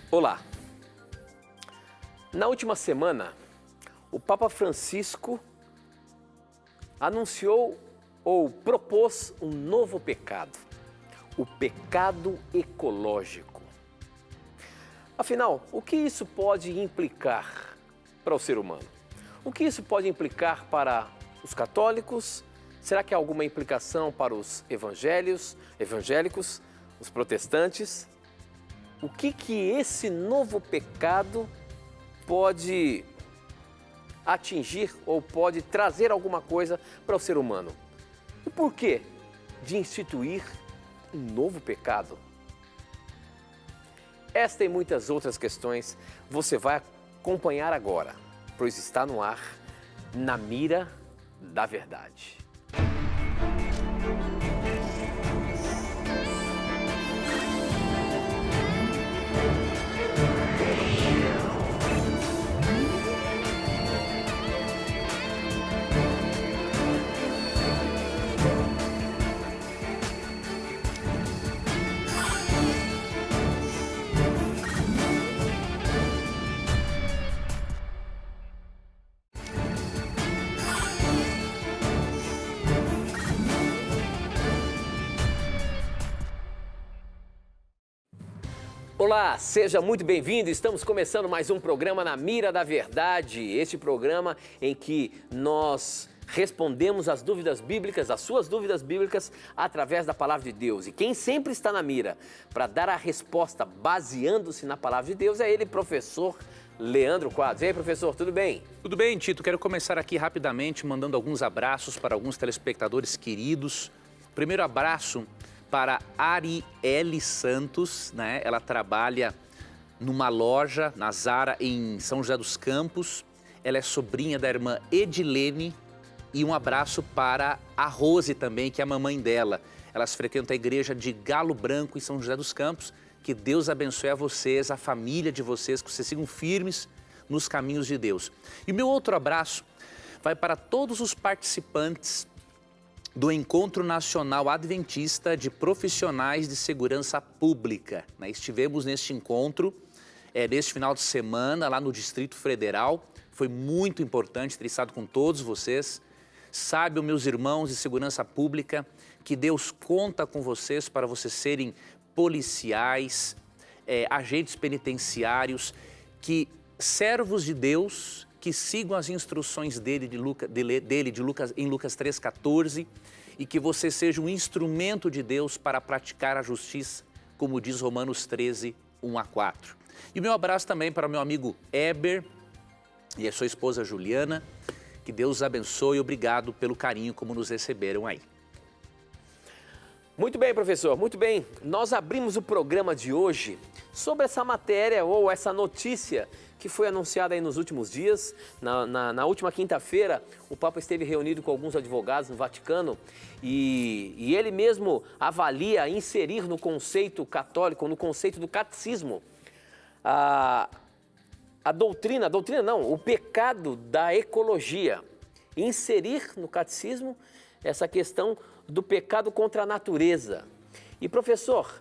Olá! Na última semana, o Papa Francisco anunciou ou propôs um novo pecado, o pecado ecológico. Afinal, o que isso pode implicar para o ser humano? O que isso pode implicar para os católicos? Será que há alguma implicação para os evangélicos, os protestantes? O que esse novo pecado pode atingir ou pode trazer alguma coisa para o ser humano? O porquê de instituir um novo pecado? Esta e muitas outras questões você vai acompanhar agora, pois está no ar, Na Mira da Verdade. Olá, seja muito bem-vindo. Estamos começando mais um programa Na Mira da Verdade. Este programa em que nós respondemos as dúvidas bíblicas, as suas dúvidas bíblicas, através da Palavra de Deus. E quem sempre está na mira para dar a resposta baseando-se na Palavra de Deus é ele, professor Leandro Quadros. E aí, professor, tudo bem? Tudo bem, Tito. Quero começar aqui rapidamente mandando alguns abraços para alguns telespectadores queridos. Primeiro abraço para Arielle Santos, né? Ela trabalha numa loja, na Zara, em São José dos Campos. Ela é sobrinha da irmã Edilene. E um abraço para a Rose também, que é a mamãe dela. Elas frequentam a igreja de Galo Branco, em São José dos Campos. Que Deus abençoe a vocês, a família de vocês, que vocês sigam firmes nos caminhos de Deus. E o meu outro abraço vai para todos os participantes do Encontro Nacional Adventista de Profissionais de Segurança Pública. Estivemos neste encontro, neste final de semana, lá no Distrito Federal. Foi muito importante ter estado com todos vocês. Saibam, meus irmãos de segurança pública, que Deus conta com vocês para vocês serem policiais, agentes penitenciários, que servos de Deus, que sigam as instruções dele, em Lucas 3,14, e que você seja um instrumento de Deus para praticar a justiça, como diz Romanos 13, 1-4. E o meu abraço também para o meu amigo Eber e a sua esposa Juliana. Que Deus os abençoe e obrigado pelo carinho como nos receberam aí. Muito bem, professor, muito bem. Nós abrimos o programa de hoje sobre essa matéria ou essa notícia que foi anunciada aí nos últimos dias. Na última quinta-feira, o Papa esteve reunido com alguns advogados no Vaticano e ele mesmo avalia inserir no conceito católico, no conceito do catecismo, o pecado da ecologia. Inserir no catecismo essa questão do pecado contra a natureza. E professor,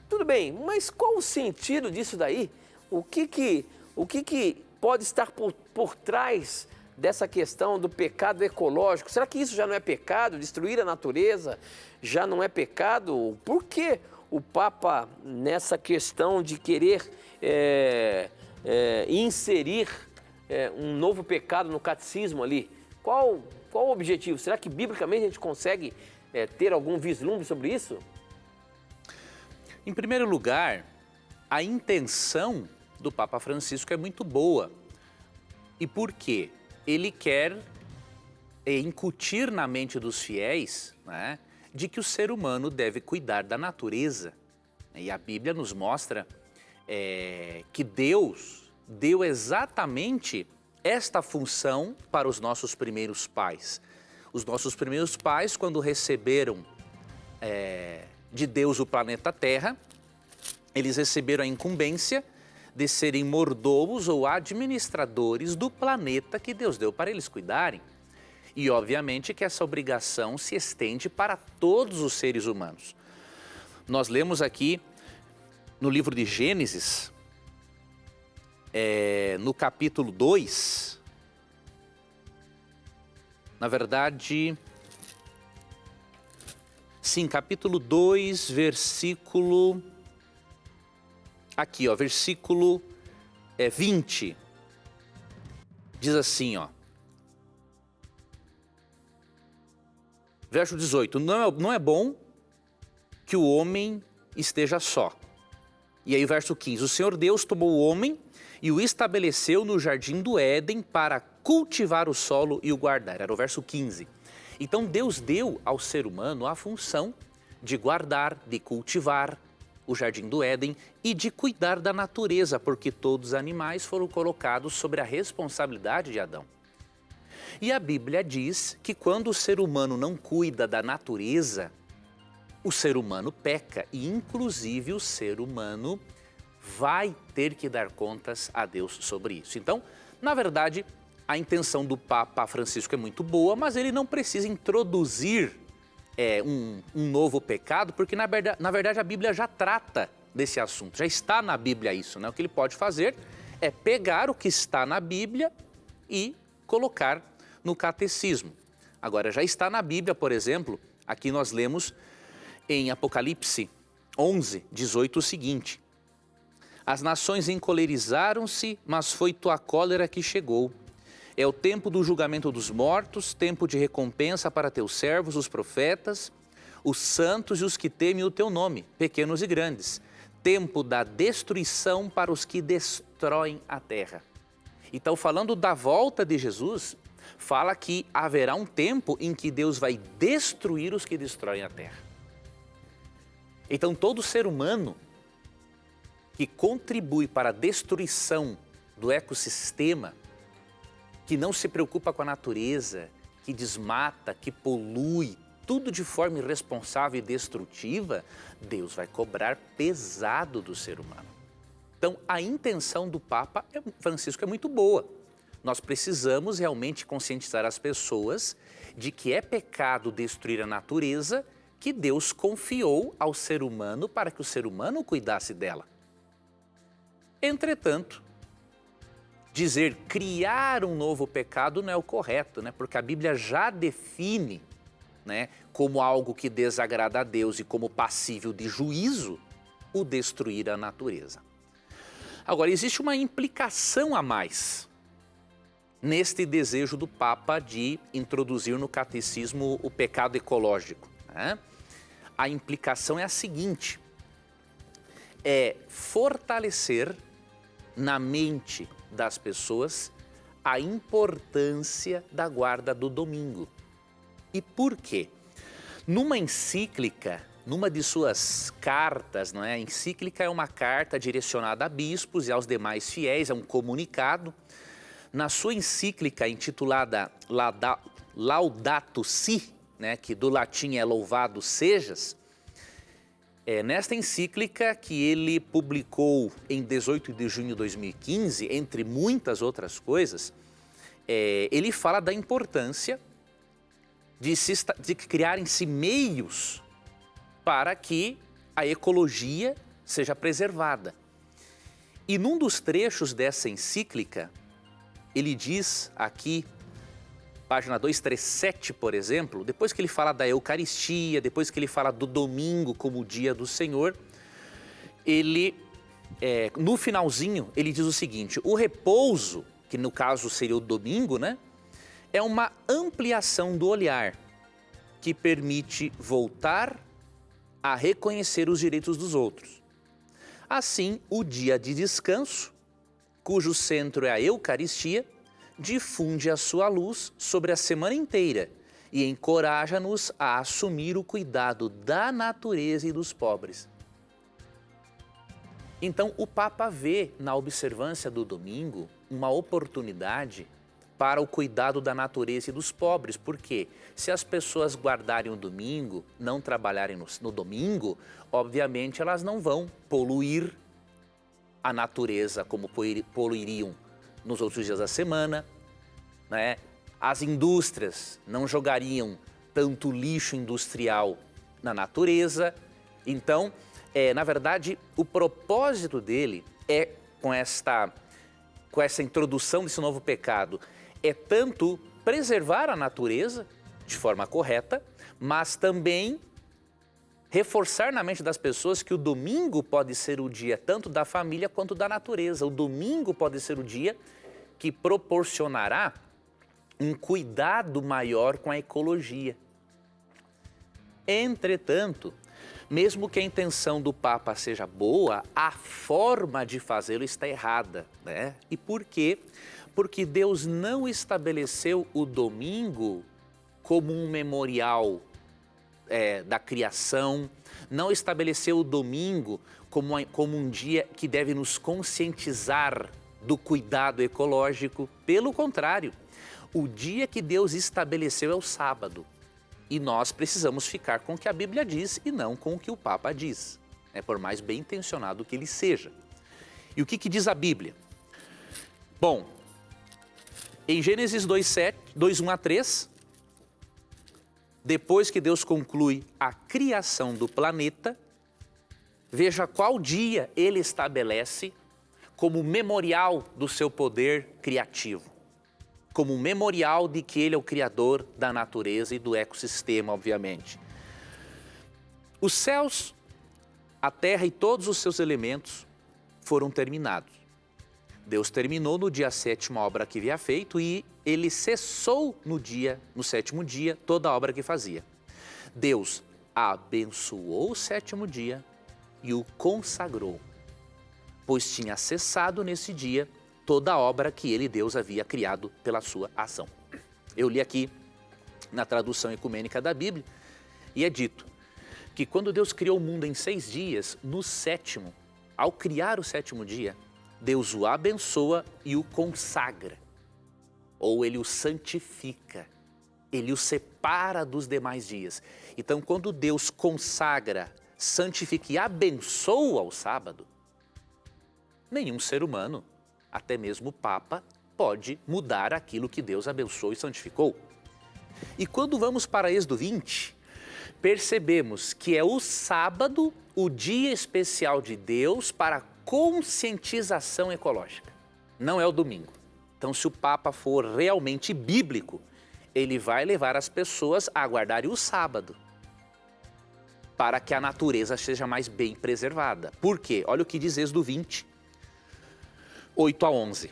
tudo bem, mas qual o sentido disso daí? O que pode estar por trás dessa questão do pecado ecológico? Será que isso já não é pecado? Destruir a natureza já não é pecado? Por que o Papa, nessa questão de querer inserir um novo pecado no catecismo ali? Qual o objetivo? Será que biblicamente a gente consegue ter algum vislumbre sobre isso? Em primeiro lugar, a intenção do Papa Francisco é muito boa. E por quê? Ele quer incutir na mente dos fiéis, né, de que o ser humano deve cuidar da natureza. E a Bíblia nos mostra que Deus deu exatamente esta função para os nossos primeiros pais. Os nossos primeiros pais, quando receberam de Deus o planeta Terra, eles receberam a incumbência de serem mordomos ou administradores do planeta que Deus deu para eles cuidarem. E obviamente que essa obrigação se estende para todos os seres humanos. Nós lemos aqui no livro de Gênesis, no capítulo 2, na verdade, sim, capítulo 2, versículo, aqui ó, versículo 20, diz assim ó, verso 18, não é bom que o homem esteja só. E aí o verso 15, o Senhor Deus tomou o homem e o estabeleceu no jardim do Éden para cultivar o solo e o guardar. Era o verso 15. Então Deus deu ao ser humano a função de guardar, de cultivar o jardim do Éden e de cuidar da natureza, porque todos os animais foram colocados sobre a responsabilidade de Adão. E a Bíblia diz que quando o ser humano não cuida da natureza, o ser humano peca e inclusive o ser humano vai ter que dar contas a Deus sobre isso. Então, na verdade, a intenção do Papa Francisco é muito boa, mas ele não precisa introduzir um novo pecado, porque na verdade a Bíblia já trata desse assunto, já está na Bíblia isso, né? O que ele pode fazer é pegar o que está na Bíblia e colocar no catecismo. Agora, já está na Bíblia, por exemplo, aqui nós lemos em Apocalipse 11, 18 o seguinte: as nações encolerizaram-se, mas foi tua cólera que chegou. É o tempo do julgamento dos mortos, tempo de recompensa para teus servos, os profetas, os santos e os que temem o teu nome, pequenos e grandes. Tempo da destruição para os que destroem a terra. Então, falando da volta de Jesus, fala que haverá um tempo em que Deus vai destruir os que destroem a terra. Então, todo ser humano que contribui para a destruição do ecossistema, que não se preocupa com a natureza, que desmata, que polui, tudo de forma irresponsável e destrutiva, Deus vai cobrar pesado do ser humano. Então, a intenção do Papa Francisco é muito boa. Nós precisamos realmente conscientizar as pessoas de que é pecado destruir a natureza, que Deus confiou ao ser humano para que o ser humano cuidasse dela. Entretanto, criar um novo pecado não é o correto, né? Porque a Bíblia já define, né, como algo que desagrada a Deus e como passível de juízo o destruir a natureza. Agora, existe uma implicação a mais neste desejo do Papa de introduzir no catecismo o pecado ecológico, né? A implicação é a seguinte: é fortalecer na mente das pessoas a importância da guarda do domingo. E por quê? Numa encíclica, numa de suas cartas, não é? A encíclica é uma carta direcionada a bispos e aos demais fiéis, é um comunicado. Na sua encíclica intitulada Laudato Si, né, que do latim é louvado sejas, nesta encíclica que ele publicou em 18 de junho de 2015, entre muitas outras coisas, ele fala da importância de criarem-se meios para que a ecologia seja preservada. E num dos trechos dessa encíclica, ele diz aqui, página 237, por exemplo, depois que ele fala da Eucaristia, depois que ele fala do domingo como o dia do Senhor, ele, no finalzinho, ele diz o seguinte: o repouso, que no caso seria o domingo, né, é uma ampliação do olhar que permite voltar a reconhecer os direitos dos outros. Assim, o dia de descanso, cujo centro é a Eucaristia, difunde a sua luz sobre a semana inteira e encoraja-nos a assumir o cuidado da natureza e dos pobres. Então, o Papa vê na observância do domingo uma oportunidade para o cuidado da natureza e dos pobres, porque se as pessoas guardarem o domingo, não trabalharem no domingo, obviamente elas não vão poluir a natureza como poluiriam nos outros dias da semana, né? As indústrias não jogariam tanto lixo industrial na natureza. Então, Na verdade, o propósito dele é, com essa introdução desse novo pecado, é tanto preservar a natureza de forma correta, mas também reforçar na mente das pessoas que o domingo pode ser o dia tanto da família quanto da natureza. O domingo pode ser o dia que proporcionará um cuidado maior com a ecologia. Entretanto, mesmo que a intenção do Papa seja boa, a forma de fazê-lo está errada, né? E por quê? Porque Deus não estabeleceu o domingo como um memorial da criação, não estabeleceu o domingo como um dia que deve nos conscientizar do cuidado ecológico. Pelo contrário, o dia que Deus estabeleceu é o sábado. E nós precisamos ficar com o que a Bíblia diz e não com o que o Papa diz, por mais bem intencionado que ele seja. E o que diz a Bíblia? Bom, em Gênesis 2, 1 a 3, depois que Deus conclui a criação do planeta, veja qual dia ele estabelece como memorial do seu poder criativo. Como um memorial de que ele é o criador da natureza e do ecossistema, obviamente. Os céus, a terra e todos os seus elementos foram terminados. Deus terminou no dia 7º a obra que havia feito e ele cessou no sétimo dia, toda a obra que fazia. Deus abençoou o 7º dia e o consagrou, pois tinha cessado nesse dia toda a obra que ele, Deus, havia criado pela sua ação. Eu li aqui na tradução ecumênica da Bíblia e é dito que quando Deus criou o mundo em 6 dias, no 7º, ao criar o 7º dia, Deus o abençoa e o consagra, ou ele o santifica, ele o separa dos demais dias. Então, quando Deus consagra, santifica e abençoa o sábado, nenhum ser humano, até mesmo o Papa, pode mudar aquilo que Deus abençoou e santificou. E quando vamos para Êxodo 20, percebemos que é o sábado o dia especial de Deus para a conscientização ecológica. Não é o domingo. Então, se o Papa for realmente bíblico, ele vai levar as pessoas a guardarem o sábado para que a natureza seja mais bem preservada. Por quê? Olha o que diz Êxodo 20, 8 a 11.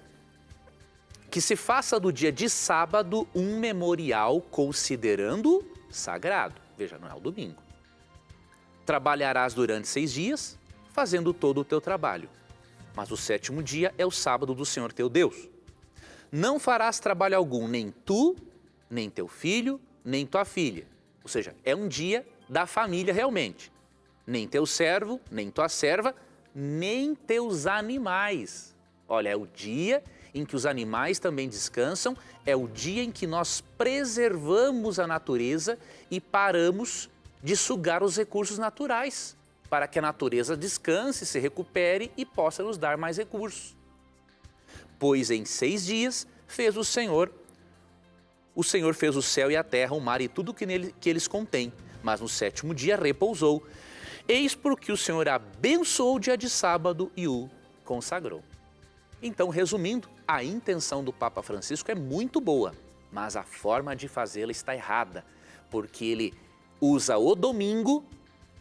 Que se faça do dia de sábado um memorial considerando sagrado. Veja, não é o domingo. Trabalharás durante 6 dias, fazendo todo o teu trabalho. Mas o 7º dia é o sábado do Senhor teu Deus. Não farás trabalho algum, nem tu, nem teu filho, nem tua filha. Ou seja, é um dia da família realmente. Nem teu servo, nem tua serva, nem teus animais. Olha, é o dia em que os animais também descansam, é o dia em que nós preservamos a natureza e paramos de sugar os recursos naturais, para que a natureza descanse, se recupere e possa nos dar mais recursos. Pois em 6 dias fez o Senhor fez o céu e a terra, o mar e tudo que eles contêm, mas no 7º dia repousou. Eis porque o Senhor abençoou o dia de sábado e o consagrou. Então, resumindo, a intenção do Papa Francisco é muito boa, mas a forma de fazê-la está errada, porque ele usa o domingo,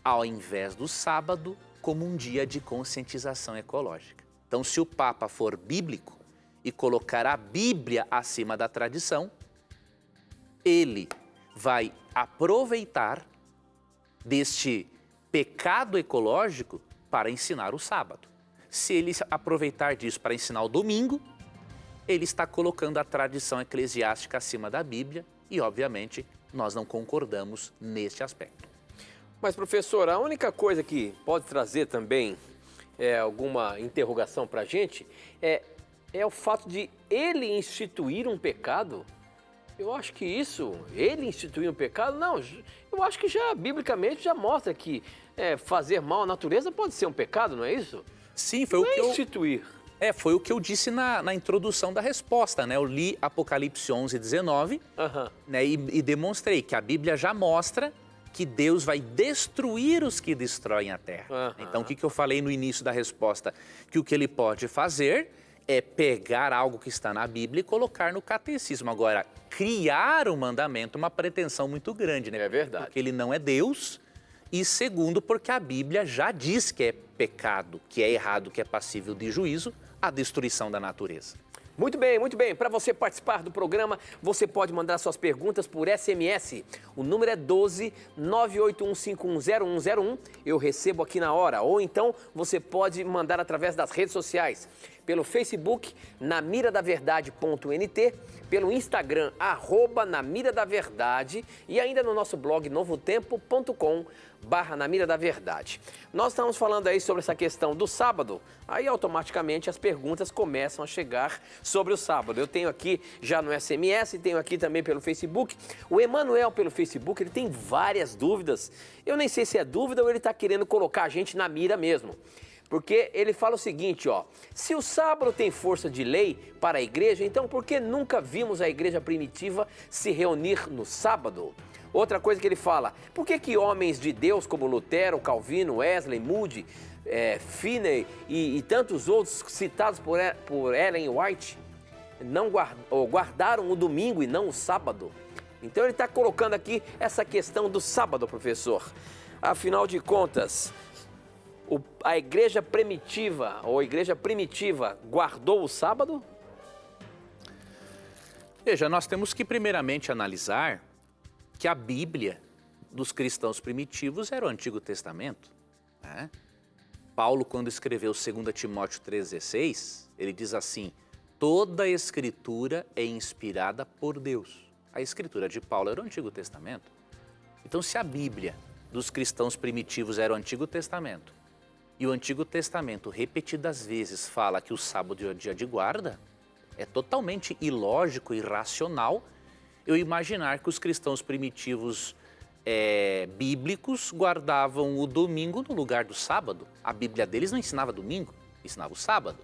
ao invés do sábado, como um dia de conscientização ecológica. Então, se o Papa for bíblico e colocar a Bíblia acima da tradição, ele vai aproveitar deste pecado ecológico para ensinar o sábado. Se ele aproveitar disso para ensinar o domingo, ele está colocando a tradição eclesiástica acima da Bíblia e, obviamente, nós não concordamos neste aspecto. Mas, professor, a única coisa que pode trazer também alguma interrogação para a gente é o fato de ele instituir um pecado. Eu acho que ele instituir um pecado, não, eu acho que já, biblicamente, já mostra que fazer mal à natureza pode ser um pecado, não é isso? Sim, foi o que instituir. Foi o que eu disse na introdução da resposta, né? Eu li Apocalipse 11, 19, né? E demonstrei que a Bíblia já mostra que Deus vai destruir os que destroem a terra. Então, o que eu falei no início da resposta? Que o que ele pode fazer é pegar algo que está na Bíblia e colocar no catecismo. Agora, criar um mandamento é uma pretensão muito grande, né? É verdade. Porque ele não é Deus e, segundo, porque a Bíblia já diz que é pecado, que é errado, que é passível de juízo, a destruição da natureza. Muito bem, muito bem. Para você participar do programa, você pode mandar suas perguntas por SMS. O número é 12 981510101. Eu recebo aqui na hora. Ou então você pode mandar através das redes sociais. Pelo Facebook, namiradaverdade.nt, pelo Instagram, @namiradaverdade e ainda no nosso blog novotempo.com/namiradaverdade. Nós estamos falando aí sobre essa questão do sábado, aí automaticamente as perguntas começam a chegar sobre o sábado. Eu tenho aqui já no SMS, tenho aqui também pelo Facebook. O Emanuel pelo Facebook, ele tem várias dúvidas. Eu nem sei se é dúvida ou ele está querendo colocar a gente na mira mesmo. Porque ele fala o seguinte, ó, se o sábado tem força de lei para a igreja, então por que nunca vimos a igreja primitiva se reunir no sábado? Outra coisa que ele fala, por que homens de Deus como Lutero, Calvino, Wesley, Moody, Finney e tantos outros citados por Ellen White não guardaram o domingo e não o sábado? Então ele está colocando aqui essa questão do sábado, professor. Afinal de contas, a igreja primitiva guardou o sábado? Veja, nós temos que primeiramente analisar que a Bíblia dos cristãos primitivos era o Antigo Testamento, né? Paulo, quando escreveu 2 Timóteo 3,16, ele diz assim, toda a Escritura é inspirada por Deus. A Escritura de Paulo era o Antigo Testamento. Então, se a Bíblia dos cristãos primitivos era o Antigo Testamento, e o Antigo Testamento repetidas vezes fala que o sábado é o dia de guarda, é totalmente ilógico e irracional eu imaginar que os cristãos primitivos bíblicos guardavam o domingo no lugar do sábado. A Bíblia deles não ensinava domingo, ensinava o sábado.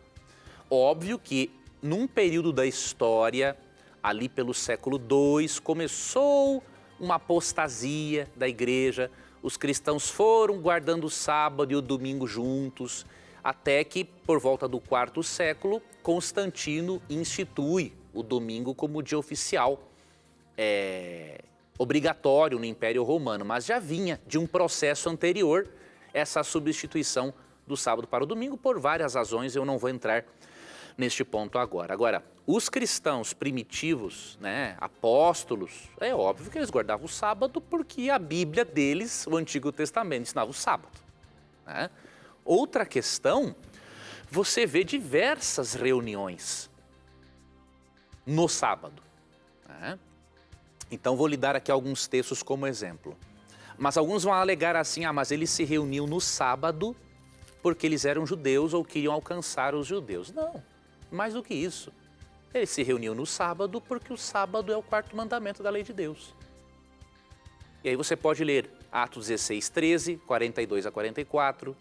Óbvio que num período da história, ali pelo século II, começou uma apostasia da igreja. Os cristãos foram guardando o sábado e o domingo juntos, até que, por volta do IV século, Constantino institui o domingo como dia oficial, obrigatório no Império Romano, mas já vinha de um processo anterior essa substituição do sábado para o domingo, por várias razões, eu não vou entrar neste ponto agora. Agora, os cristãos primitivos, né, apóstolos, é óbvio que eles guardavam o sábado porque a Bíblia deles, o Antigo Testamento, ensinava o sábado, né? Outra questão, você vê diversas reuniões no sábado, né? Então, vou lhe dar aqui alguns textos como exemplo. Mas alguns vão alegar assim, mas eles se reuniam no sábado porque eles eram judeus ou queriam alcançar os judeus. Não, mais do que isso. Eles se reuniam no sábado porque o sábado é o quarto mandamento da lei de Deus. E aí você pode ler Atos 16, 13, 42 a 44,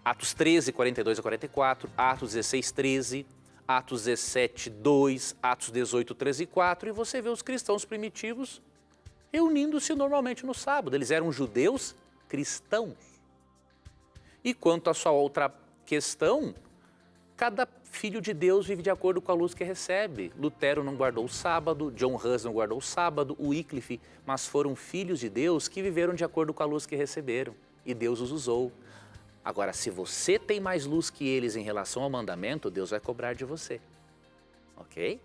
Atos 13, 42 a 44, Atos 16, 13, Atos 17, 2, Atos 18, 13 e 4, e você vê os cristãos primitivos reunindo-se normalmente no sábado. Eles eram judeus cristãos. E quanto à sua outra questão, cada filho de Deus vive de acordo com a luz que recebe. Lutero não guardou o sábado, John Hus não guardou o sábado, Wycliffe, mas foram filhos de Deus que viveram de acordo com a luz que receberam. E Deus os usou. Agora, se você tem mais luz que eles em relação ao mandamento, Deus vai cobrar de você. Ok?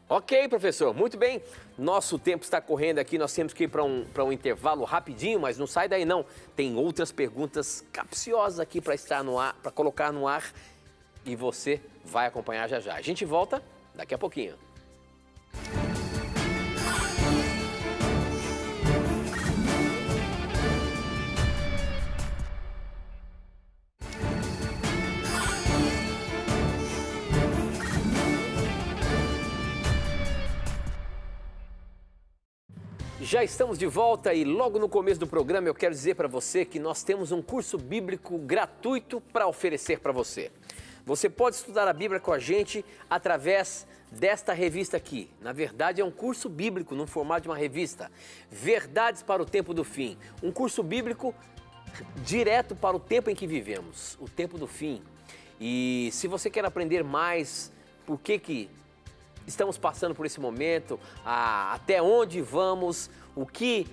Ok, professor, muito bem. Nosso tempo está correndo aqui, nós temos que ir para um intervalo rapidinho, mas não sai daí não. Tem outras perguntas capciosas aqui para estar no ar, para colocar no ar, e você vai acompanhar já já. A gente volta daqui a pouquinho. Já estamos de volta e logo no começo do programa eu quero dizer para você que nós temos um curso bíblico gratuito para oferecer para você. Você pode estudar a Bíblia com a gente através desta revista aqui. Na verdade, é um curso bíblico no formato de uma revista. Verdades para o Tempo do Fim. Um curso bíblico direto para o tempo em que vivemos, o tempo do fim. E se você quer aprender mais por que estamos passando por esse momento, até onde vamos, o que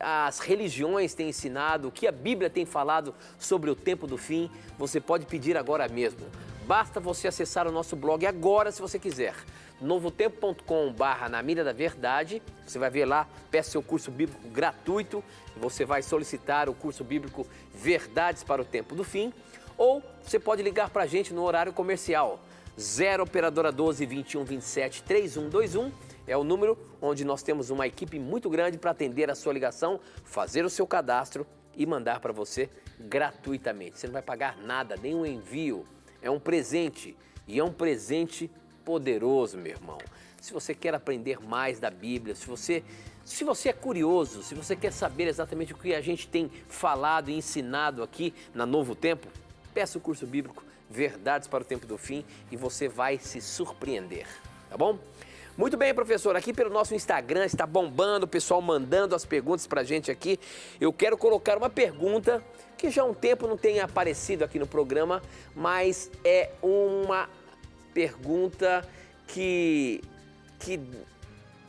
as religiões têm ensinado, o que a Bíblia tem falado sobre o tempo do fim, você pode pedir agora mesmo. Basta você acessar o nosso blog agora, se você quiser. novotempo.com/na mira da verdade. Você vai ver lá, peça seu curso bíblico gratuito. Você vai solicitar o curso bíblico Verdades para o Tempo do Fim. Ou você pode ligar para a gente no horário comercial. 0 operadora 12 21 27 3121 é o número onde nós temos uma equipe muito grande para atender a sua ligação, fazer o seu cadastro e mandar para você gratuitamente. Você não vai pagar nada, nenhum envio. É um presente e é um presente poderoso, meu irmão. Se você quer aprender mais da Bíblia, se você é curioso, se você quer saber exatamente o que a gente tem falado e ensinado aqui na Novo Tempo, peça o curso bíblico Verdades para o Tempo do Fim e você vai se surpreender, tá bom? Muito bem, professor, aqui pelo nosso Instagram está bombando, o pessoal mandando as perguntas pra gente aqui. Eu quero colocar uma pergunta que já há um tempo não tem aparecido aqui no programa, mas é uma pergunta que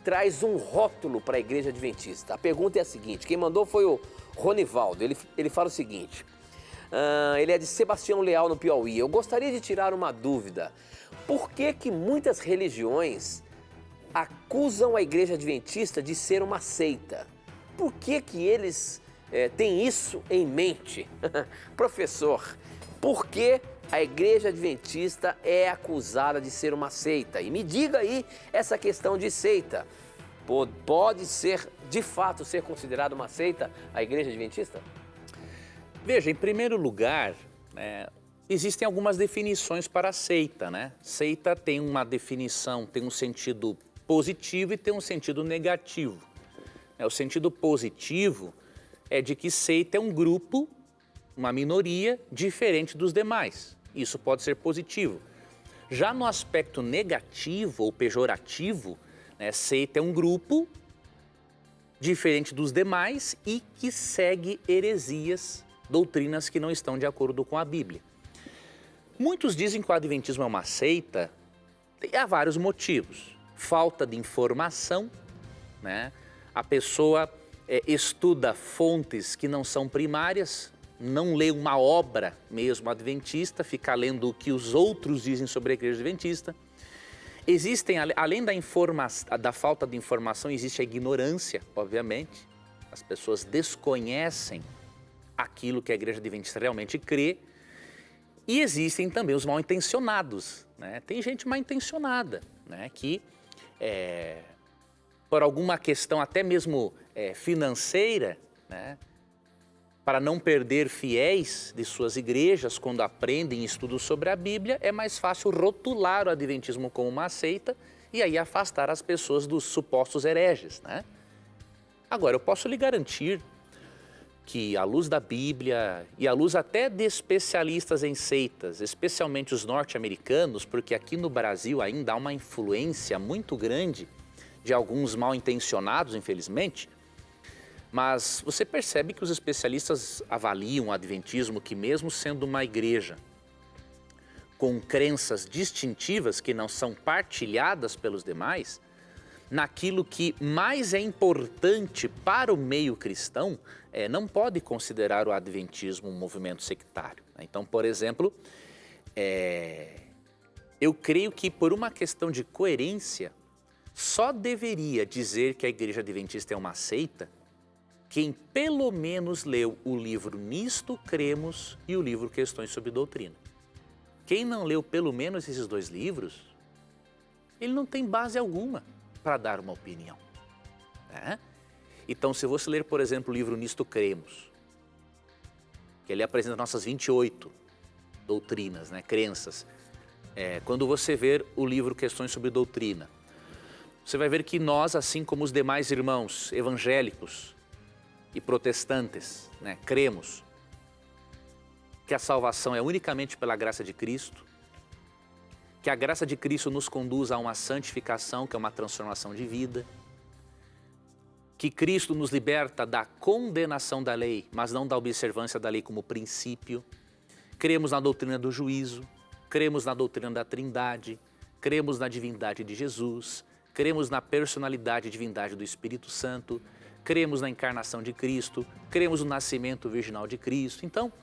traz um rótulo para a Igreja Adventista. A pergunta é a seguinte, quem mandou foi o Ronivaldo, ele fala o seguinte, ele é de Sebastião Leal, no Piauí. Eu gostaria de tirar uma dúvida, por que muitas religiões acusam a Igreja Adventista de ser uma seita? Por que eles têm isso em mente? Professor, por que a Igreja Adventista é acusada de ser uma seita? E me diga aí essa questão de seita. Pode ser, de fato, ser considerada uma seita a Igreja Adventista? Veja, em primeiro lugar, existem algumas definições para a seita, né? Seita tem uma definição, tem um sentido positivo e tem um sentido negativo. O sentido positivo é de que seita é um grupo, uma minoria diferente dos demais. Isso pode ser positivo. Já no aspecto negativo ou pejorativo, seita é um grupo diferente dos demais e que segue heresias, doutrinas que não estão de acordo com a Bíblia. Muitos dizem que o Adventismo é uma seita, há vários motivos. Falta de informação, né? A pessoa estuda fontes que não são primárias, não lê uma obra mesmo adventista, fica lendo o que os outros dizem sobre a Igreja Adventista. Existem, além da falta de informação, existe a ignorância, obviamente. As pessoas desconhecem aquilo que a Igreja Adventista realmente crê. E existem também os mal-intencionados, né? Tem gente mal-intencionada, né? Que, por alguma questão até mesmo financeira, né? Para não perder fiéis de suas igrejas quando aprendem e estudam sobre a Bíblia, é mais fácil rotular o Adventismo como uma seita e aí afastar as pessoas dos supostos hereges, né? Agora, eu posso lhe garantir que, à luz da Bíblia e à luz até de especialistas em seitas, especialmente os norte-americanos, porque aqui no Brasil ainda há uma influência muito grande de alguns mal-intencionados, infelizmente, mas você percebe que os especialistas avaliam o Adventismo que, mesmo sendo uma igreja com crenças distintivas que não são partilhadas pelos demais, naquilo que mais é importante para o meio cristão, não pode considerar o Adventismo um movimento sectário. Então, por exemplo, eu creio que por uma questão de coerência, só deveria dizer que a Igreja Adventista é uma seita quem pelo menos leu o livro Nisto Cremos e o livro Questões sobre Doutrina. Quem não leu pelo menos esses dois livros, ele não tem base alguma para dar uma opinião, né? Então, se você ler, por exemplo, o livro Nisto Cremos, que ele apresenta nossas 28 doutrinas, né, crenças, quando você ver o livro Questões sobre Doutrina, você vai ver que nós, assim como os demais irmãos evangélicos e protestantes, né, cremos que a salvação é unicamente pela graça de Cristo, que a graça de Cristo nos conduz a uma santificação, que é uma transformação de vida, que Cristo nos liberta da condenação da lei, mas não da observância da lei como princípio. Cremos na doutrina do juízo, cremos na doutrina da Trindade, cremos na divindade de Jesus, cremos na personalidade e divindade do Espírito Santo, cremos na encarnação de Cristo, cremos no nascimento virginal de Cristo. Então,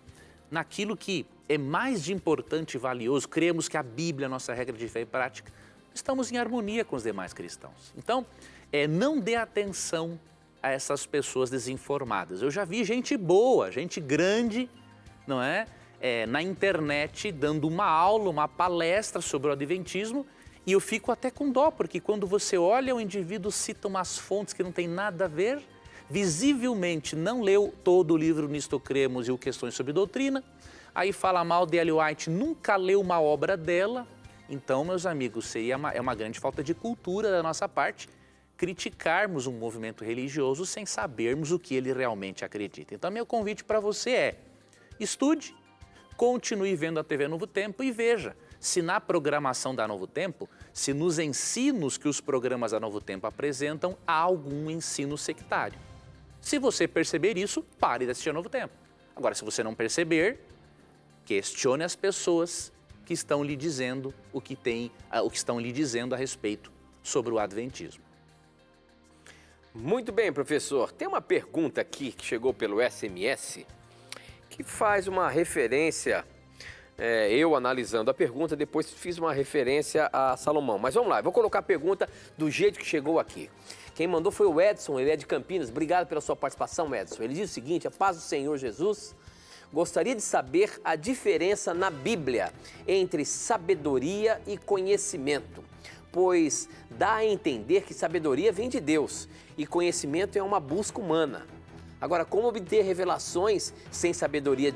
naquilo que é mais de importante e valioso, cremos que a Bíblia é a nossa regra de fé e prática, estamos em harmonia com os demais cristãos. Então, não dê atenção a essas pessoas desinformadas. Eu já vi gente boa, gente grande, não é? Na internet, dando uma aula, uma palestra sobre o Adventismo, e eu fico até com dó, porque quando você olha, o indivíduo cita umas fontes que não tem nada a ver, visivelmente não leu todo o livro Nisto Cremos e o Questões sobre Doutrina, aí fala mal de Ellen White, nunca leu uma obra dela. Então, meus amigos, é uma grande falta de cultura da nossa parte criticarmos um movimento religioso sem sabermos o que ele realmente acredita. Então, meu convite para você é: estude, continue vendo a TV Novo Tempo e veja se na programação da Novo Tempo, se nos ensinos que os programas da Novo Tempo apresentam, há algum ensino sectário. Se você perceber isso, pare de assistir a Novo Tempo. Agora, se você não perceber, questione as pessoas que estão lhe dizendo o que estão lhe dizendo a respeito sobre o Adventismo. Muito bem, professor. Tem uma pergunta aqui que chegou pelo SMS que faz uma referência, eu analisando a pergunta, depois fiz uma referência a Salomão. Mas vamos lá, eu vou colocar a pergunta do jeito que chegou aqui. Quem mandou foi o Edson, ele é de Campinas. Obrigado pela sua participação, Edson. Ele diz o seguinte: a paz do Senhor Jesus. Gostaria de saber a diferença na Bíblia entre sabedoria e conhecimento, pois dá a entender que sabedoria vem de Deus e conhecimento é uma busca humana. Agora, como obter revelações sem sabedoria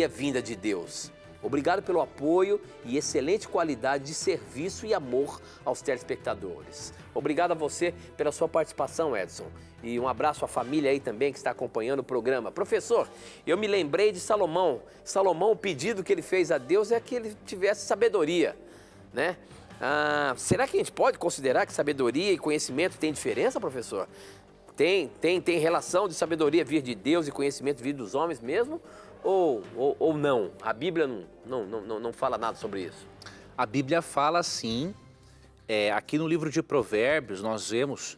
vinda de Deus? Obrigado pelo apoio e excelente qualidade de serviço e amor aos telespectadores. Obrigado a você pela sua participação, Edson. E um abraço à família aí também que está acompanhando o programa. Professor, eu me lembrei de Salomão. Salomão, o pedido que ele fez a Deus é que ele tivesse sabedoria, né? Será que a gente pode considerar que sabedoria e conhecimento tem diferença, professor? Tem relação de sabedoria vir de Deus e conhecimento vir dos homens mesmo? Ou não? A Bíblia não fala nada sobre isso? A Bíblia fala sim. Aqui no livro de Provérbios nós vemos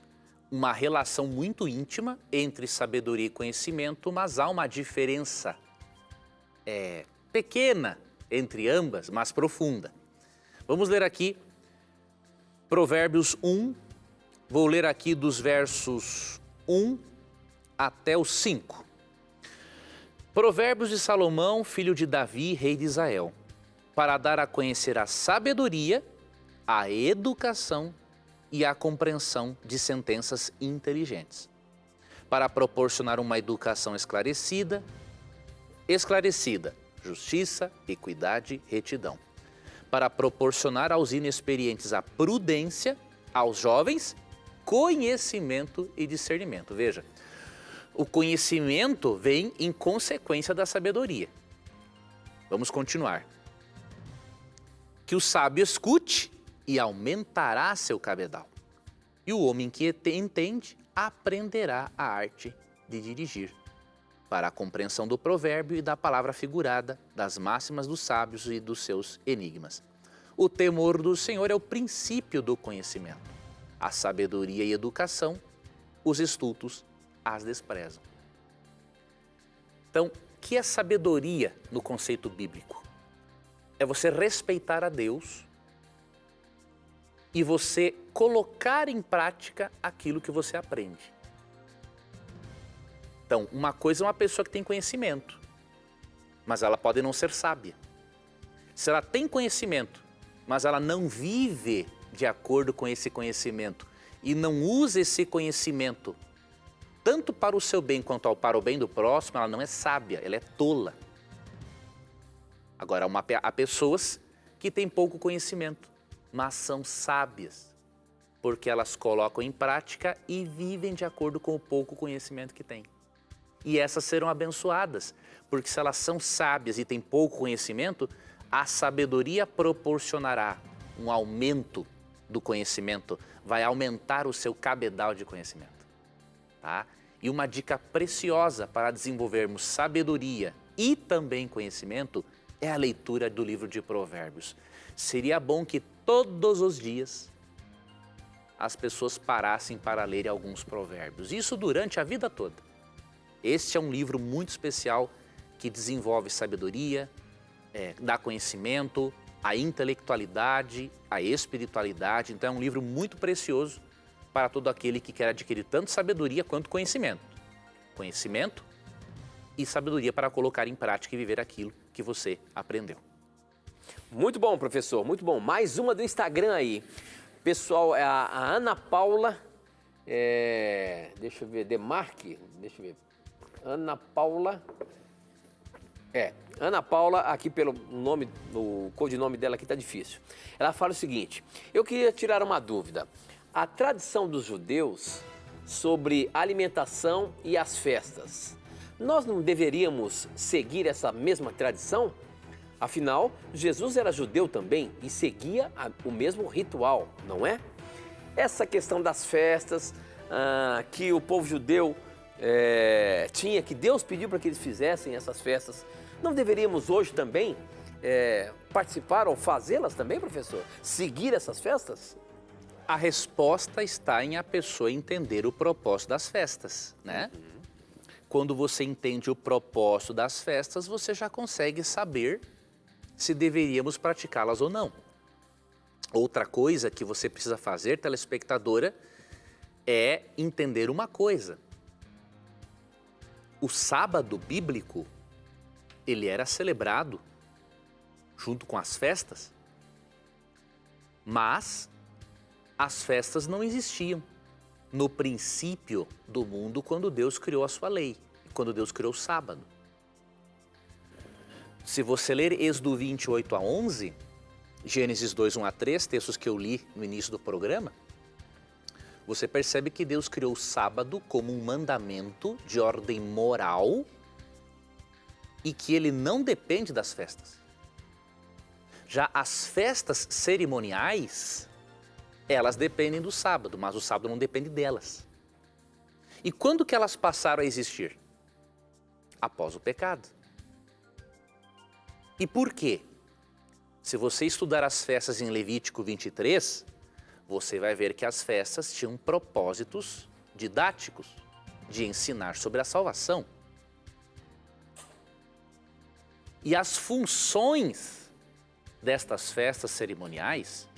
uma relação muito íntima entre sabedoria e conhecimento, mas há uma diferença pequena entre ambas, mas profunda. Vamos ler aqui Provérbios 1, vou ler aqui dos versos 1 até o 5. Provérbios de Salomão, filho de Davi, rei de Israel, para dar a conhecer a sabedoria, a educação e a compreensão de sentenças inteligentes, para proporcionar uma educação esclarecida, justiça, equidade, retidão, para proporcionar aos inexperientes a prudência, aos jovens, conhecimento e discernimento. Veja, o conhecimento vem em consequência da sabedoria. Vamos continuar. Que o sábio escute e aumentará seu cabedal. E o homem que entende aprenderá a arte de dirigir, para a compreensão do provérbio e da palavra figurada, das máximas dos sábios e dos seus enigmas. O temor do Senhor é o princípio do conhecimento. A sabedoria e educação, os estultos as desprezam. Então, o que é sabedoria no conceito bíblico? É você respeitar a Deus e você colocar em prática aquilo que você aprende. Então, uma coisa é uma pessoa que tem conhecimento, mas ela pode não ser sábia. Se ela tem conhecimento, mas ela não vive de acordo com esse conhecimento e não usa esse conhecimento tanto para o seu bem quanto para o bem do próximo, ela não é sábia, ela é tola. Agora, há pessoas que têm pouco conhecimento, mas são sábias, porque elas colocam em prática e vivem de acordo com o pouco conhecimento que têm. E essas serão abençoadas, porque se elas são sábias e têm pouco conhecimento, a sabedoria proporcionará um aumento do conhecimento, vai aumentar o seu cabedal de conhecimento, tá? E uma dica preciosa para desenvolvermos sabedoria e também conhecimento é a leitura do livro de Provérbios. Seria bom que todos os dias as pessoas parassem para ler alguns provérbios, isso durante a vida toda. Este é um livro muito especial que desenvolve sabedoria, dá conhecimento, a intelectualidade, a espiritualidade. Então é um livro muito precioso para todo aquele que quer adquirir tanto sabedoria quanto conhecimento. Conhecimento e sabedoria para colocar em prática e viver aquilo que você aprendeu. Muito bom, professor, muito bom. Mais uma do Instagram aí. Pessoal, a Ana Paula, deixa eu ver, Demarque, deixa eu ver. Ana Paula, Ana Paula, aqui pelo nome, o codinome dela aqui tá difícil. Ela fala o seguinte: eu queria tirar uma dúvida. A tradição dos judeus sobre alimentação e as festas, nós não deveríamos seguir essa mesma tradição? Afinal, Jesus era judeu também e seguia o mesmo ritual, não é? Essa questão das festas, que o povo judeu tinha, que Deus pediu para que eles fizessem essas festas, não deveríamos hoje também participar ou fazê-las também, professor? Seguir essas festas? A resposta está em a pessoa entender o propósito das festas, né? Quando você entende o propósito das festas, você já consegue saber se deveríamos praticá-las ou não. Outra coisa que você precisa fazer, telespectadora, é entender uma coisa. O sábado bíblico, ele era celebrado junto com as festas, mas as festas não existiam no princípio do mundo quando Deus criou a sua lei, quando Deus criou o sábado. Se você ler Êxodo 28 a 11, Gênesis 2, 1 a 3, textos que eu li no início do programa, você percebe que Deus criou o sábado como um mandamento de ordem moral e que ele não depende das festas. Já as festas cerimoniais, elas dependem do sábado, mas o sábado não depende delas. E quando que elas passaram a existir? Após o pecado. E por quê? Se você estudar as festas em Levítico 23, você vai ver que as festas tinham propósitos didáticos de ensinar sobre a salvação. E as funções destas festas cerimoniais,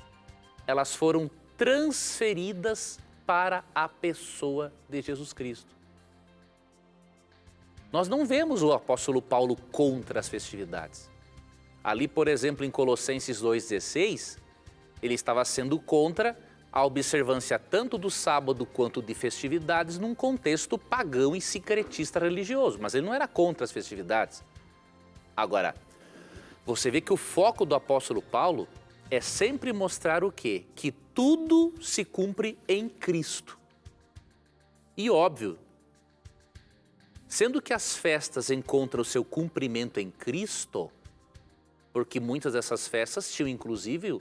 elas foram transferidas para a pessoa de Jesus Cristo. Nós não vemos o apóstolo Paulo contra as festividades. Ali, por exemplo, em Colossenses 2,16, ele estava sendo contra a observância tanto do sábado quanto de festividades num contexto pagão e sincretista religioso, mas ele não era contra as festividades. Agora, você vê que o foco do apóstolo Paulo é sempre mostrar o quê? Que tudo se cumpre em Cristo. E óbvio, sendo que as festas encontram o seu cumprimento em Cristo, porque muitas dessas festas tinham inclusive,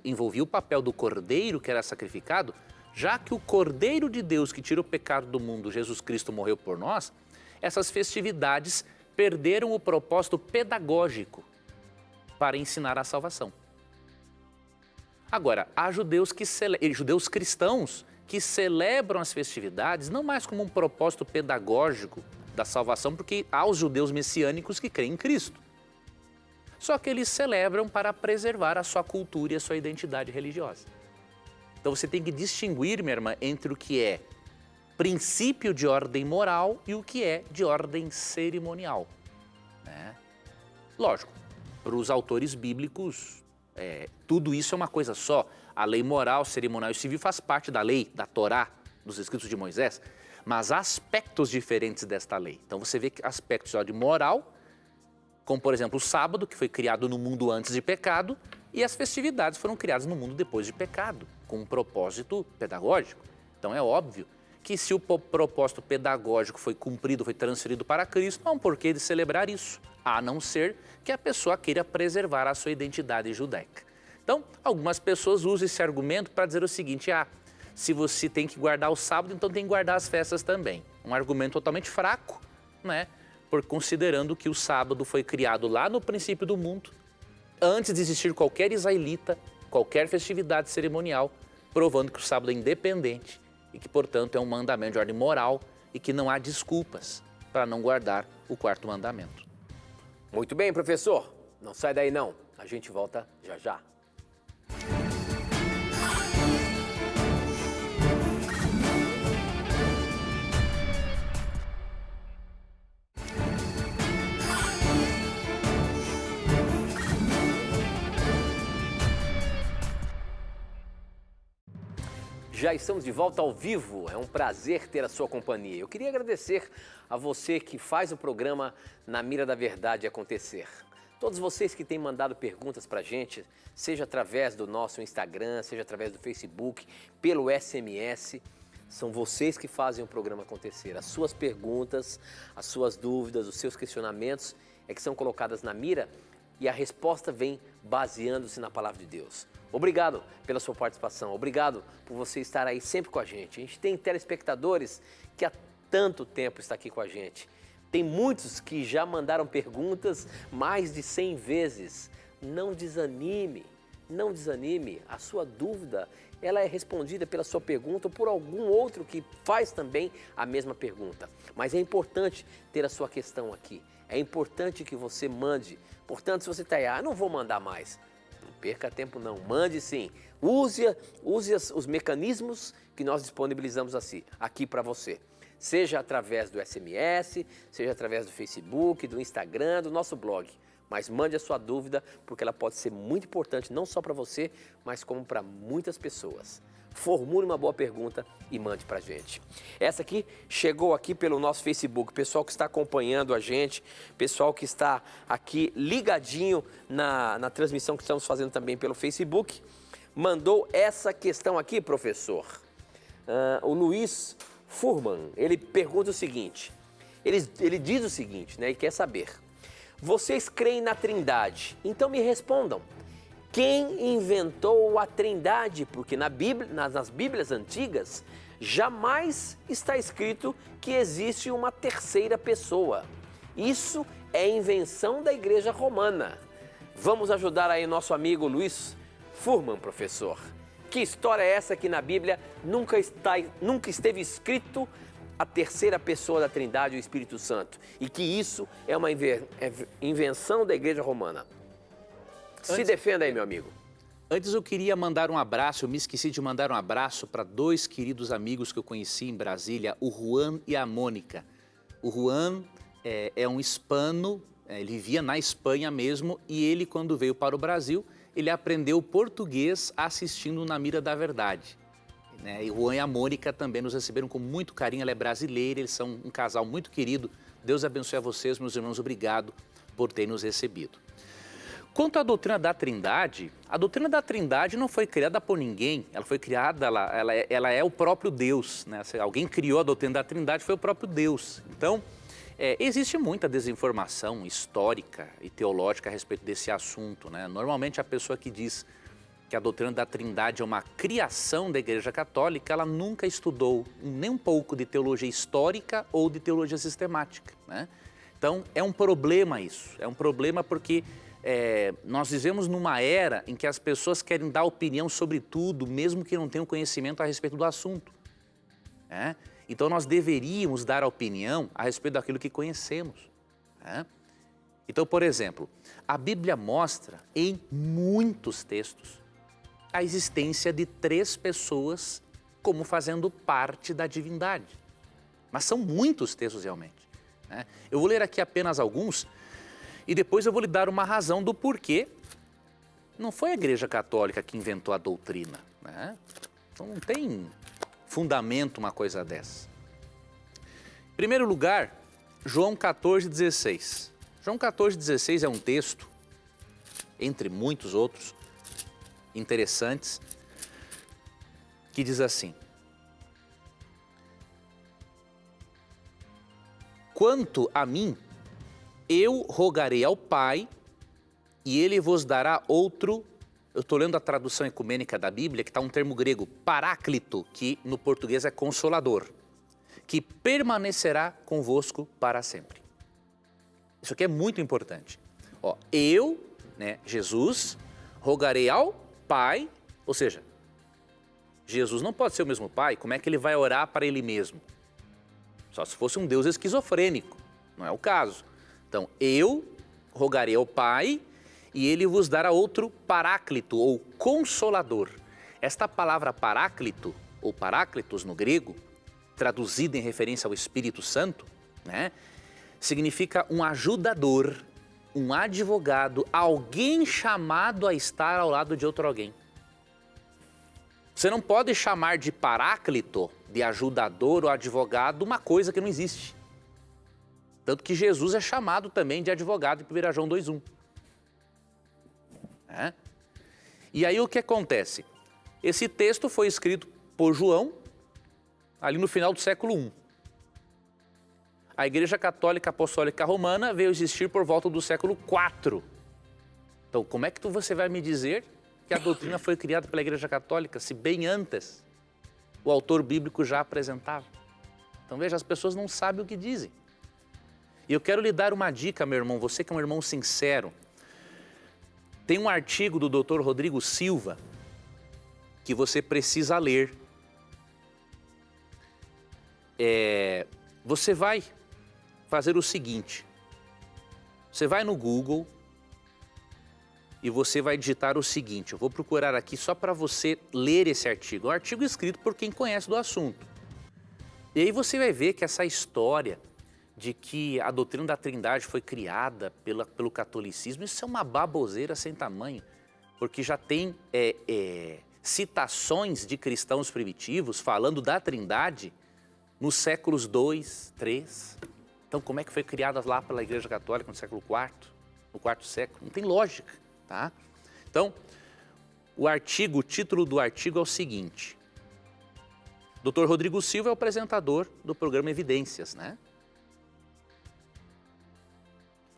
envolvia o papel do cordeiro que era sacrificado, já que o Cordeiro de Deus que tira o pecado do mundo, Jesus Cristo, morreu por nós, essas festividades perderam o propósito pedagógico para ensinar a salvação. Agora, há judeus cristãos que celebram as festividades não mais como um propósito pedagógico da salvação, porque há os judeus messiânicos que creem em Cristo. Só que eles celebram para preservar a sua cultura e a sua identidade religiosa. Então você tem que distinguir, minha irmã, entre o que é princípio de ordem moral e o que é de ordem cerimonial, né? Lógico, para os autores bíblicos, tudo isso é uma coisa só. A lei moral, cerimonial e civil faz parte da lei, da Torá, dos escritos de Moisés, mas há aspectos diferentes desta lei. Então você vê que aspectos de moral, como por exemplo o sábado, que foi criado no mundo antes de pecado, e as festividades foram criadas no mundo depois de pecado, com um propósito pedagógico. Então é óbvio que se o propósito pedagógico foi cumprido, foi transferido para Cristo, não há um porquê de celebrar isso. a não ser que a pessoa queira preservar a sua identidade judaica. Então, algumas pessoas usam esse argumento para dizer o seguinte: se você tem que guardar o sábado, então tem que guardar as festas também. Um argumento totalmente fraco, né? Por considerando que o sábado foi criado lá no princípio do mundo, antes de existir qualquer israelita, qualquer festividade cerimonial, provando que o sábado é independente e que, portanto, é um mandamento de ordem moral e que não há desculpas para não guardar o quarto mandamento. Muito bem, professor. Não sai daí não. A gente volta já já. Já estamos de volta ao vivo, é um prazer ter a sua companhia. Eu queria agradecer a você que faz o programa Na Mira da Verdade acontecer. Todos vocês que têm mandado perguntas para a gente, seja através do nosso Instagram, seja através do Facebook, pelo SMS, são vocês que fazem o programa acontecer. As suas perguntas, as suas dúvidas, os seus questionamentos é que são colocadas na mira e a resposta vem baseando-se na palavra de Deus. Obrigado pela sua participação, obrigado por você estar aí sempre com a gente. A gente tem telespectadores que há tanto tempo estão aqui com a gente. Tem muitos que já mandaram perguntas mais de 100 vezes. Não desanime, não desanime. A sua dúvida, ela é respondida pela sua pergunta ou por algum outro que faz também a mesma pergunta. Mas é importante ter a sua questão aqui. É importante que você mande. Portanto, se você está aí, não vou mandar mais. Não perca tempo não, mande sim. Use os mecanismos que nós disponibilizamos aqui para você. Seja através do SMS, seja através do Facebook, do Instagram, do nosso blog. Mas mande a sua dúvida, porque ela pode ser muito importante, não só para você, mas como para muitas pessoas. Formule uma boa pergunta e mande para a gente. Essa aqui chegou aqui pelo nosso Facebook, pessoal que está acompanhando a gente, pessoal que está aqui ligadinho na transmissão que estamos fazendo também pelo Facebook, mandou essa questão aqui, professor. O Luiz Furman, ele pergunta o seguinte, ele diz o seguinte, né, e quer saber: vocês creem na Trindade? Então me respondam. Quem inventou a Trindade? Porque na Bíblia, nas Bíblias antigas, jamais está escrito que existe uma terceira pessoa. Isso é invenção da Igreja Romana. Vamos ajudar aí nosso amigo Luiz Furman, professor. Que história é essa que na Bíblia nunca esteve escrito a terceira pessoa da Trindade, o Espírito Santo, e que isso é uma invenção da Igreja Romana? Se defenda aí, meu amigo. Antes eu queria mandar um abraço, eu me esqueci de mandar um abraço para dois queridos amigos que eu conheci em Brasília, o Juan e a Mônica. O Juan é um hispano, ele vivia na Espanha mesmo, e ele, quando veio para o Brasil, ele aprendeu português assistindo Na Mira da Verdade. E o Juan e a Mônica também nos receberam com muito carinho, ela é brasileira, eles são um casal muito querido. Deus abençoe a vocês, meus irmãos, obrigado por terem nos recebido. Quanto à doutrina da Trindade, a doutrina da Trindade não foi criada por ninguém, ela foi criada, ela é o próprio Deus, né? Se alguém criou a doutrina da Trindade, foi o próprio Deus. Então, existe muita desinformação histórica e teológica a respeito desse assunto, né? Normalmente a pessoa que diz que a doutrina da Trindade é uma criação da Igreja Católica, ela nunca estudou nem um pouco de teologia histórica ou de teologia sistemática, né? Então, é um problema isso, é um problema porque nós vivemos numa era em que as pessoas querem dar opinião sobre tudo, mesmo que não tenham conhecimento a respeito do assunto. Então nós deveríamos dar a opinião a respeito daquilo que conhecemos. Então, por exemplo, a Bíblia mostra em muitos textos a existência de 3 pessoas como fazendo parte da divindade. Mas são muitos textos realmente. Eu vou ler aqui apenas alguns, e depois eu vou lhe dar uma razão do porquê não foi a Igreja Católica que inventou a doutrina, né? Então não tem fundamento uma coisa dessa. Em primeiro lugar, João 14,16. João 14,16 é um texto, entre muitos outros interessantes, que diz assim: quanto a mim, eu rogarei ao Pai e ele vos dará outro. Eu estou lendo a tradução ecumênica da Bíblia, que está um termo grego, paráclito, que no português é consolador, que permanecerá convosco para sempre. Isso aqui é muito importante. Ó, eu, né, Jesus, rogarei ao Pai, ou seja, Jesus não pode ser o mesmo Pai, como é que ele vai orar para ele mesmo? Só se fosse um Deus esquizofrênico, não é o caso. Então, eu rogarei ao Pai e ele vos dará outro paráclito ou consolador. Esta palavra paráclito ou paráclitos no grego, traduzida em referência ao Espírito Santo, né, significa um ajudador, um advogado, alguém chamado a estar ao lado de outro alguém. Você não pode chamar de paráclito, de ajudador ou advogado, uma coisa que não existe. Tanto que Jesus é chamado também de advogado em 1 João 2,1. E aí o que acontece? Esse texto foi escrito por João ali no final do século I. A Igreja Católica Apostólica Romana veio existir por volta do século IV. Então, como é que você vai me dizer que a doutrina foi criada pela Igreja Católica, se bem antes o autor bíblico já apresentava? Então, veja, as pessoas não sabem o que dizem. E eu quero lhe dar uma dica, meu irmão, você que é um irmão sincero. Tem um artigo do Dr. Rodrigo Silva que você precisa ler. Você vai fazer o seguinte, você vai no Google e você vai digitar o seguinte, eu vou procurar aqui só para você ler esse artigo, é um artigo escrito por quem conhece do assunto. E aí você vai ver que essa história de que a doutrina da Trindade foi criada pelo catolicismo, isso é uma baboseira sem tamanho, porque já tem citações de cristãos primitivos falando da Trindade nos séculos II, III. Então, como é que foi criada lá pela Igreja Católica no século IV, no quarto século? Não tem lógica, tá? Então, o título do artigo é o seguinte. Dr. Rodrigo Silva é o apresentador do programa Evidências, né?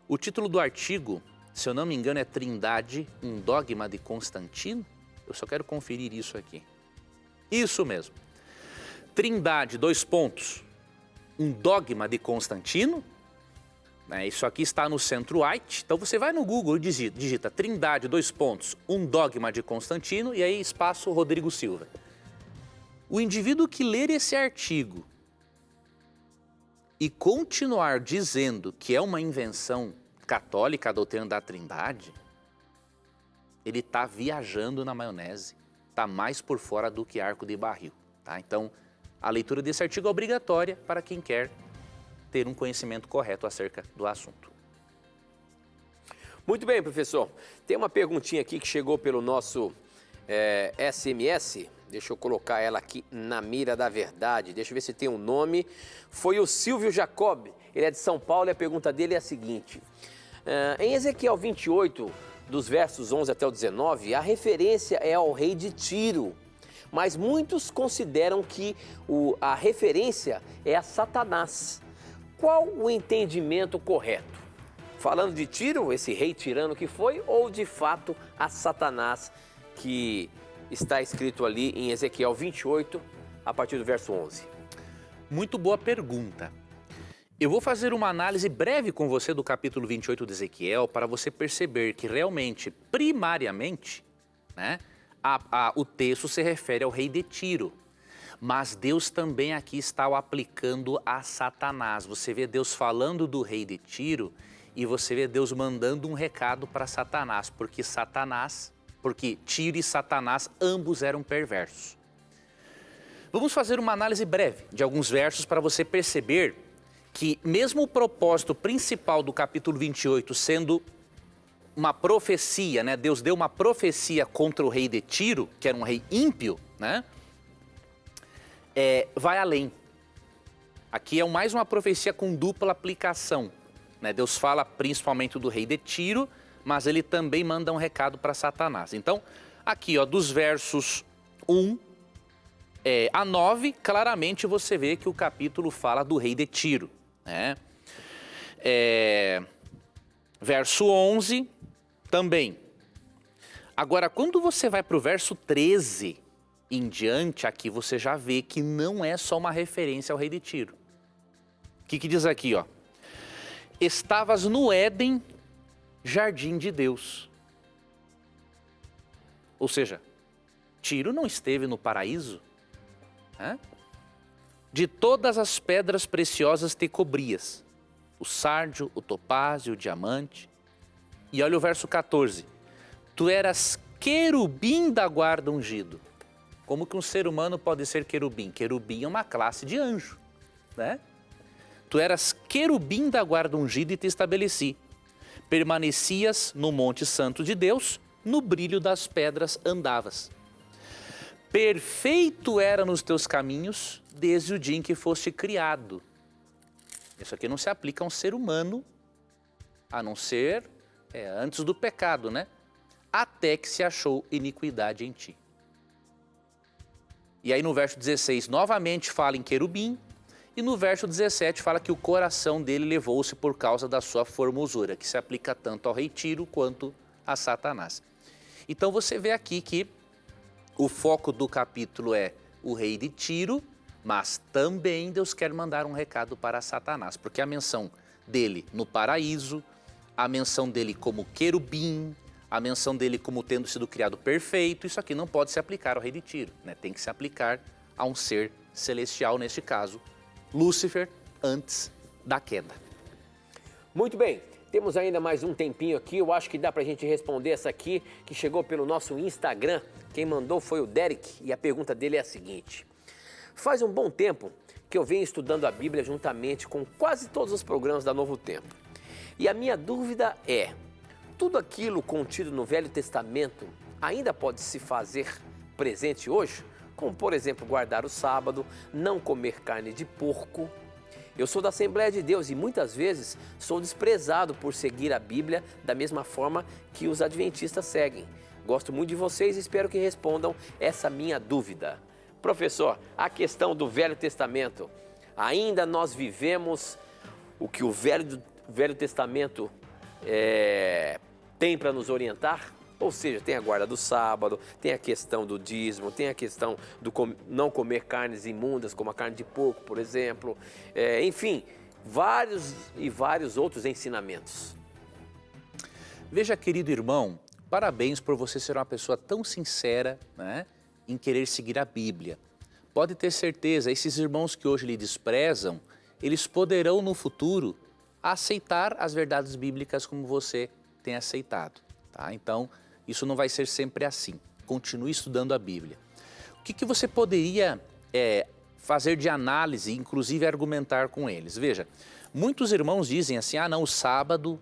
O título do artigo, se eu não me engano, é Trindade, um dogma de Constantino. Eu só quero conferir isso aqui. Isso mesmo. Trindade, um dogma de Constantino. Isso aqui está no Centro-White. Então você vai no Google e digita Trindade, um dogma de Constantino, e aí espaço Rodrigo Silva. O indivíduo que ler esse artigo e continuar dizendo que é uma invenção católica a doutrina da Trindade, ele está viajando na maionese, está mais por fora do que arco de barril, tá? Então, a leitura desse artigo é obrigatória para quem quer ter um conhecimento correto acerca do assunto. Muito bem, professor. Tem uma perguntinha aqui que chegou pelo nosso SMS. Deixa eu colocar ela aqui na mira da verdade. Deixa eu ver se tem um nome. Foi o Silvio Jacob. Ele é de São Paulo e a pergunta dele é a seguinte. Em Ezequiel 28, dos versos 11 até o 19, a referência é ao rei de Tiro. Mas muitos consideram que a referência é a Satanás. Qual o entendimento correto? Falando de Tiro, esse rei tirano que foi, ou de fato a Satanás que está escrito ali em Ezequiel 28, a partir do verso 11? Muito boa pergunta. Eu vou fazer uma análise breve com você do capítulo 28 de Ezequiel para você perceber que realmente, primariamente, né, o texto se refere ao rei de Tiro. Mas Deus também aqui está o aplicando a Satanás. Você vê Deus falando do rei de Tiro e você vê Deus mandando um recado para Satanás, porque Tiro e Satanás ambos eram perversos. Vamos fazer uma análise breve de alguns versos para você perceber que mesmo o propósito principal do capítulo 28 sendo uma profecia, né? Deus deu uma profecia contra o rei de Tiro, que era um rei ímpio, né? Vai além. Aqui é mais uma profecia com dupla aplicação, né? Deus fala principalmente do rei de Tiro, mas ele também manda um recado para Satanás. Então, aqui, ó, dos versos 1 a 9, claramente você vê que o capítulo fala do rei de Tiro, né? Verso 11 também. Agora, quando você vai para o verso 13 em diante, aqui você já vê que não é só uma referência ao rei de Tiro. O que diz aqui, ó? Estavas no Éden, jardim de Deus. Ou seja, Tiro não esteve no paraíso? Né? De todas as pedras preciosas te cobrias, o sárdio, o topázio, o diamante. E olha o verso 14. Tu eras querubim da guarda ungido. Como que um ser humano pode ser querubim? Querubim é uma classe de anjo, né? Tu eras querubim da guarda ungido e te estabeleci. Permanecias no monte santo de Deus, no brilho das pedras andavas. Perfeito era nos teus caminhos, desde o dia em que foste criado. Isso aqui não se aplica a um ser humano, a não ser antes do pecado, né? Até que se achou iniquidade em ti. E aí no verso 16, novamente fala em querubim, e no verso 17 fala que o coração dele levou-se por causa da sua formosura, que se aplica tanto ao rei Tiro quanto a Satanás. Então você vê aqui que o foco do capítulo é o rei de Tiro, mas também Deus quer mandar um recado para Satanás, porque a menção dele no paraíso, a menção dele como querubim, a menção dele como tendo sido criado perfeito, isso aqui não pode se aplicar ao rei de Tiro, né? Tem que se aplicar a um ser celestial, neste caso, Lúcifer, antes da queda. Muito bem, temos ainda mais um tempinho aqui, eu acho que dá pra gente responder essa aqui, que chegou pelo nosso Instagram. Quem mandou foi o Derek, e a pergunta dele é a seguinte. Faz um bom tempo que eu venho estudando a Bíblia juntamente com quase todos os programas da Novo Tempo. E a minha dúvida é, tudo aquilo contido no Velho Testamento ainda pode se fazer presente hoje? Como, por exemplo, guardar o sábado, não comer carne de porco. Eu sou da Assembleia de Deus e muitas vezes sou desprezado por seguir a Bíblia da mesma forma que os adventistas seguem. Gosto muito de vocês e espero que respondam essa minha dúvida. Professor, a questão do Velho Testamento, ainda nós vivemos o que o Velho Testamento tem para nos orientar? Ou seja, tem a guarda do sábado, tem a questão do dízimo, tem a questão do não comer carnes imundas, como a carne de porco, por exemplo. Enfim, vários outros ensinamentos. Veja, querido irmão, parabéns por você ser uma pessoa tão sincera, né, em querer seguir a Bíblia. Pode ter certeza, esses irmãos que hoje lhe desprezam, eles poderão no futuro aceitar as verdades bíblicas como você tem aceitado, tá? Então, isso não vai ser sempre assim. Continue estudando a Bíblia. O que você poderia fazer de análise, inclusive argumentar com eles? Veja, muitos irmãos dizem assim, não, o sábado,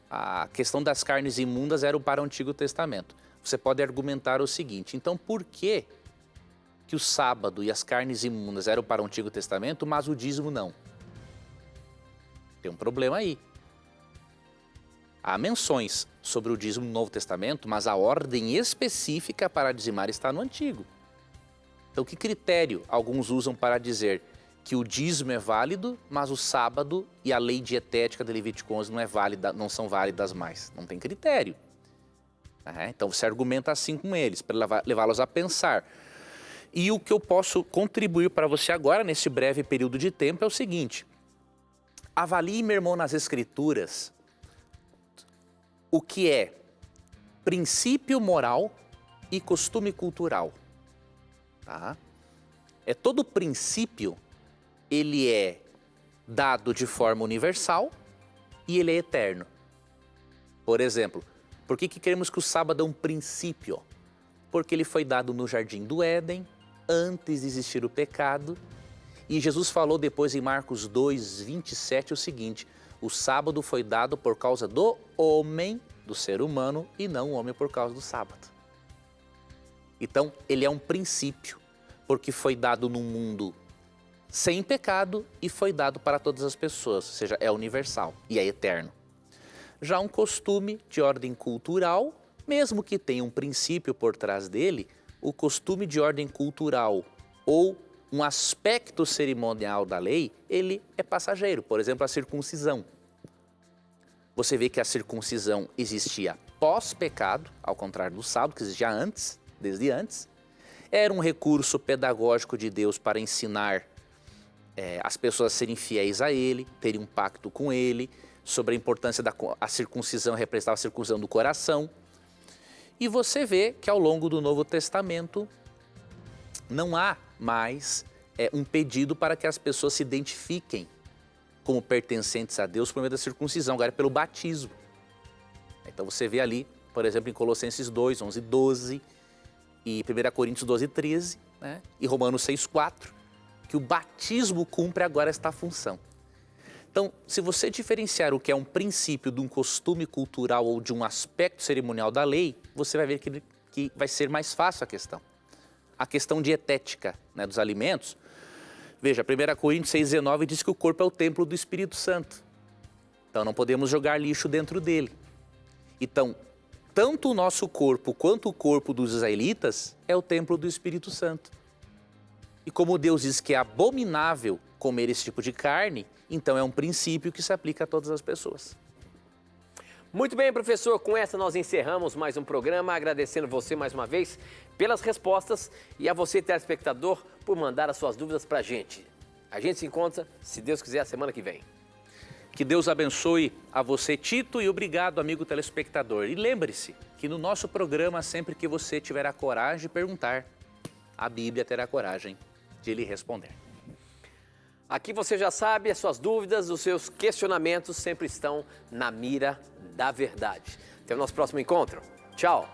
a questão das carnes imundas era para o Antigo Testamento. Você pode argumentar o seguinte, então por que o sábado e as carnes imundas eram para o Antigo Testamento, mas o dízimo não? Tem um problema aí. Há menções sobre o dízimo no Novo Testamento, mas a ordem específica para dizimar está no Antigo. Então, que critério alguns usam para dizer que o dízimo é válido, mas o sábado e a lei dietética de Levítico 11 não são válidas mais? Não tem critério. Então, você argumenta assim com eles, para levá-los a pensar. E o que eu posso contribuir para você agora, nesse breve período de tempo, é o seguinte. Avalie, meu irmão, nas Escrituras o que é princípio moral e costume cultural. Tá? Todo princípio, ele é dado de forma universal e ele é eterno. Por exemplo, por que queremos que o sábado é um princípio? Porque ele foi dado no Jardim do Éden, antes de existir o pecado. E Jesus falou depois em Marcos 2, 27 o seguinte, o sábado foi dado por causa do homem, do ser humano, e não o homem por causa do sábado. Então, ele é um princípio, porque foi dado num mundo sem pecado e foi dado para todas as pessoas, ou seja, é universal e é eterno. Já um costume de ordem cultural, mesmo que tenha um princípio por trás dele, o costume de ordem cultural ou um aspecto cerimonial da lei, ele é passageiro. Por exemplo, a circuncisão. Você vê que a circuncisão existia pós-pecado, ao contrário do sábado, que existia antes, desde antes. Era um recurso pedagógico de Deus para ensinar as pessoas a serem fiéis a Ele, terem um pacto com Ele, sobre a importância da circuncisão, representava a circuncisão do coração. E você vê que ao longo do Novo Testamento não há mais um pedido para que as pessoas se identifiquem como pertencentes a Deus por meio da circuncisão, agora é pelo batismo. Então você vê ali, por exemplo, em Colossenses 2, 11, 12, e 1 Coríntios 12, 13, né? E Romanos 6, 4, que o batismo cumpre agora esta função. Então, se você diferenciar o que é um princípio de um costume cultural ou de um aspecto cerimonial da lei, você vai ver que vai ser mais fácil a questão. A questão dietética, né, dos alimentos, veja, 1 Coríntios 6,19 diz que o corpo é o templo do Espírito Santo. Então, não podemos jogar lixo dentro dele. Então, tanto o nosso corpo quanto o corpo dos israelitas é o templo do Espírito Santo. E como Deus diz que é abominável comer esse tipo de carne, então é um princípio que se aplica a todas as pessoas. Muito bem, professor, com essa nós encerramos mais um programa, agradecendo você mais uma vez pelas respostas e a você, telespectador, por mandar as suas dúvidas para a gente. A gente se encontra, se Deus quiser, a semana que vem. Que Deus abençoe a você, Tito, e obrigado, amigo telespectador. E lembre-se que no nosso programa, sempre que você tiver a coragem de perguntar, a Bíblia terá coragem de lhe responder. Aqui você já sabe, as suas dúvidas, os seus questionamentos sempre estão na mira da verdade. Até o nosso próximo encontro. Tchau!